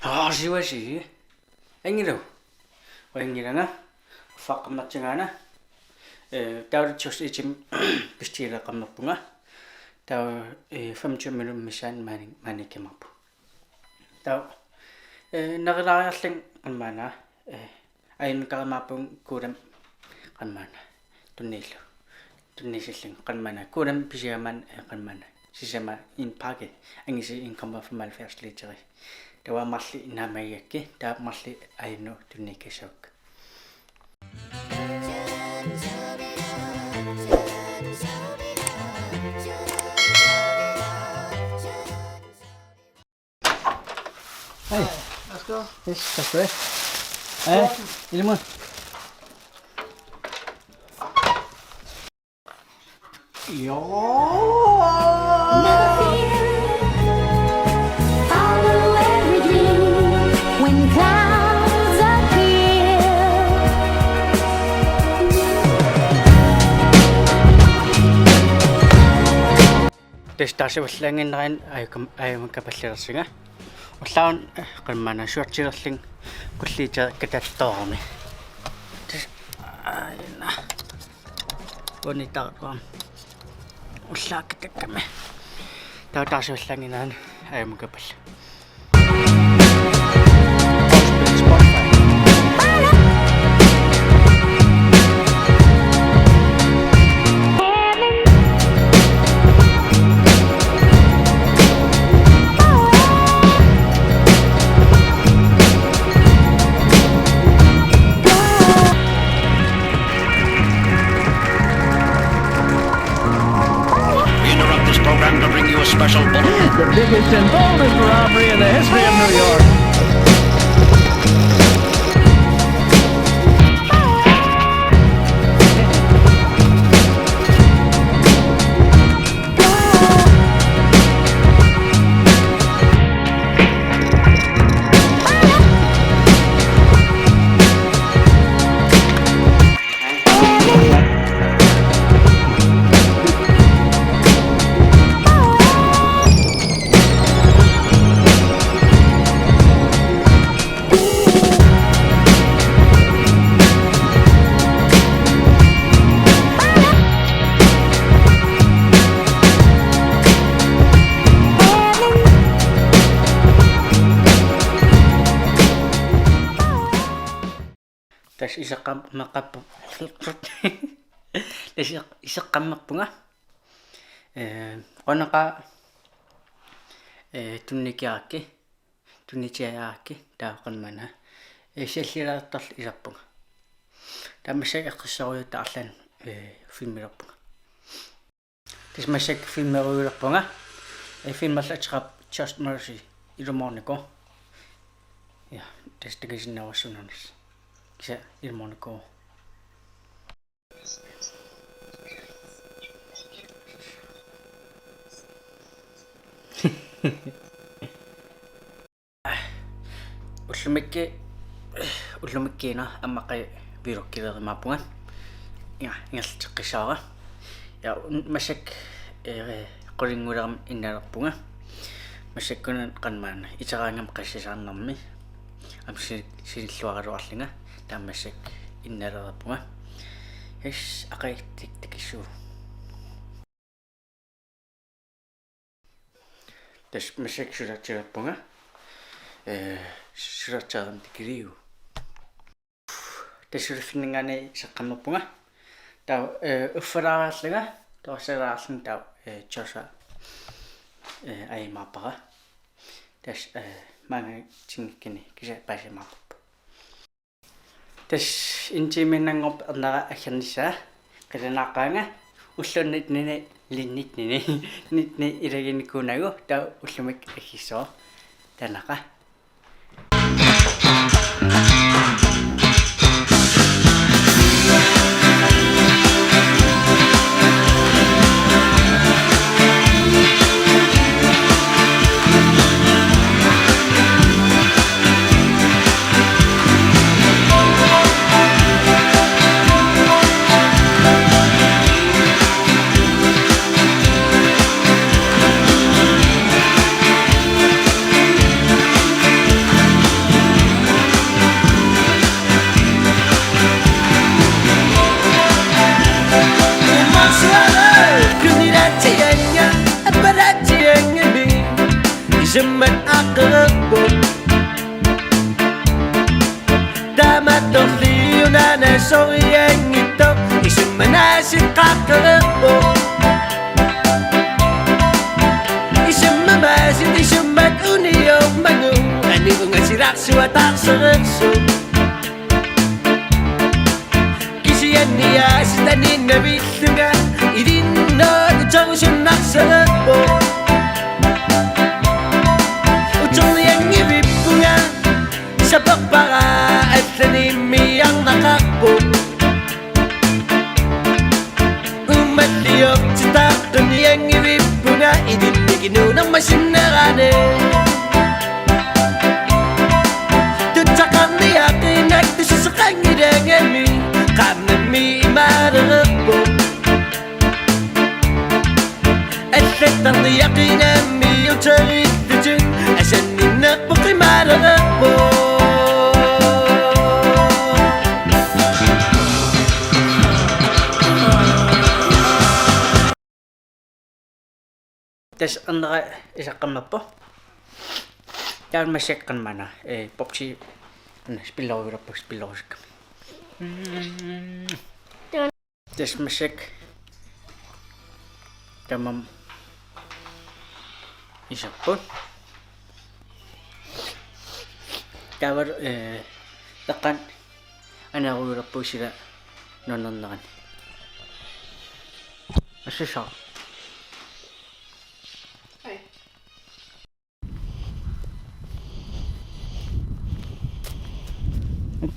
Siwasi. Engiro. Engirana. Faqmatchingana. Tawrchus ichim pistira qammapunga. Taw 25 minut misan manikemapu. Taw nagalaaling qamana ayin karamapung kuram qamana. Tunnillu. Tunnisilling qamana. Kuram pisiaman qamana. Sisama in pake angisi in kamba formal first literary. Tawa malli namayakki ta malli ayno tunnikesok. Hey, let's go. Yes, that's right. Hey, ilmu. Testasi wallangin nain ayam kapallirsinga. Ullaun qimana shuartirling kullita katattormi. Ayna. Bonita. Ullaak takkame. Tawtasi wallangin nain ayam kapall. Special bulletin. The biggest and boldest robbery in the history of New York. Tas isaqamaqap isaqammaqpunga qanaqa tunnitiaakki taaqanmana salliraartarl isarpunga tamassak eqqissaruyutta arlan filmilerpunga tasmassak filmeruyulerpunga filmerlatqap just mercy ilumorniko ja tastakisinnavassunanis kisa ilmoniko ullumikkiina ammaqi virokkilerimaappunga ja ingerlteqqisaara ja massak qolinguleram innalerpunga massakkunan qanmaana iteraangam qassisarnarmi silluaraluarlinga tamassak innalerpunga his aqaittiktikissu tas massak sulatsilerpunga sulatsaaram tikiliu tasulfinngani saqqammerpunga ta uffalaaralluga torsalaarlun ta chosa aimaapara tas manga tingikkini kisa paasimaarp tas intiminangorp ernara aggernissaa qilanaaqaanga ullunit nini linnit nini ilaginikunagu ta ullumik agissoo tanaqa sikakabo isumma masin isumma uniyo mangu ani bunga siraksu atak sersu kisiania sitani nabitunga idinno jongsun nakselebo ujung yang ibipunga sa pagbaka at lanimi ang nakakbo umatiyok sa takon yang ibipunga idinigino ng masinarane tutsakan niyakin at susakang idangami kanami imarabo at letang niyakin ami yung charit dujun asan ninak po kay marabo Tas andra isaqamma po. Täällä mä sekkan mana. Popsi spilloira po spilloiska. Tas mä sek. Tamam. Isappo. Täällä takan ana uira po sila nononnakan. Asisa.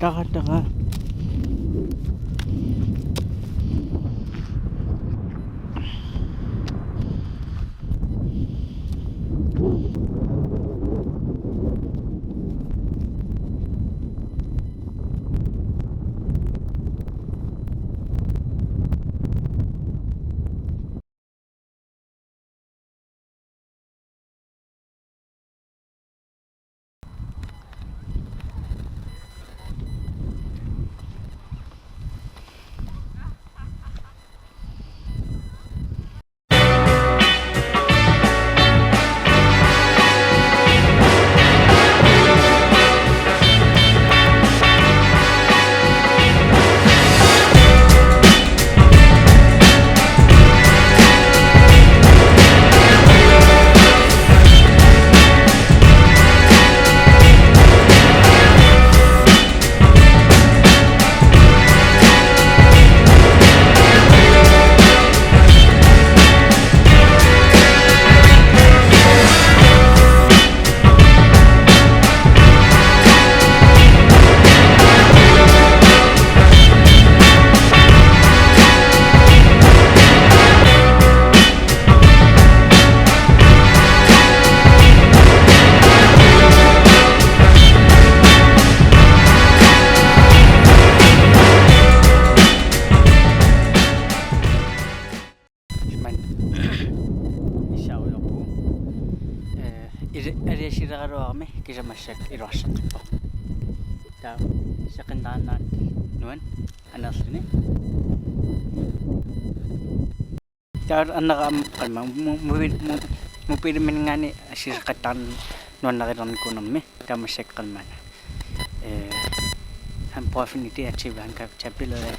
Taka. Ariasiragaruarmi kisamassak iluarsaqippo. Taa seqintaannaat nuan anerluni. Taa annaqaam qalma mupiliminngani asisaqattaan nuannarilernikunammi taamassak qalmana. Han profiniti ativa han kapchapilere.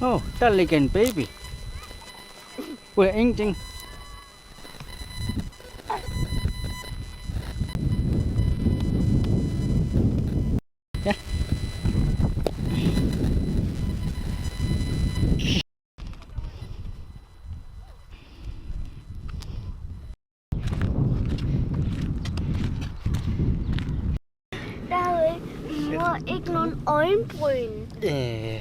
Oh, that again, baby. We're ingenting. Yeah. Mor, ikke nogen øjenbryn.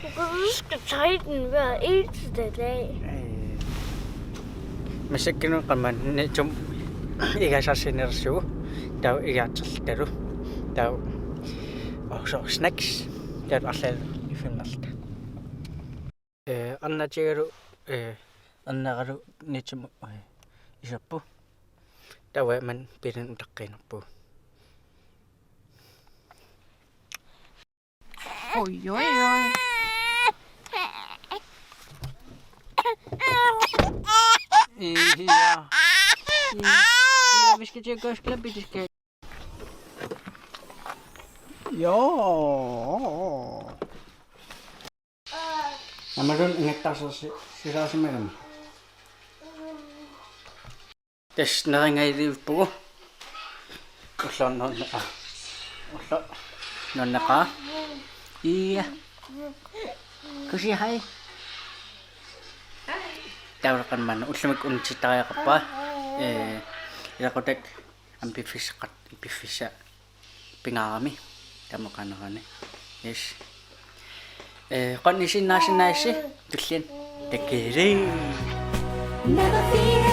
Du kan huske at tegne hver eneste dag. Masakkin qaman netum igasarsinersu taw igaatsertalu taw so snacks taw allal ifinnalta annatigaru annagaru netum isappu taw man pirin utaqqinappu Oj, oj, oj. Ja. Ja, vi ska göra sklabbitiska. Joo. Namadun ingettasa siraasimaram. Tes naringailiippugu. Ullo nonnaka. Iya. Kusi hai. Tawrakan man ullamik unsitariaqappa. Ilaqutat ampifisqat ipifisa pingaarami tamuqanerani. Yes. Qannisinnaasinaassi tullian takkiiri. Never feel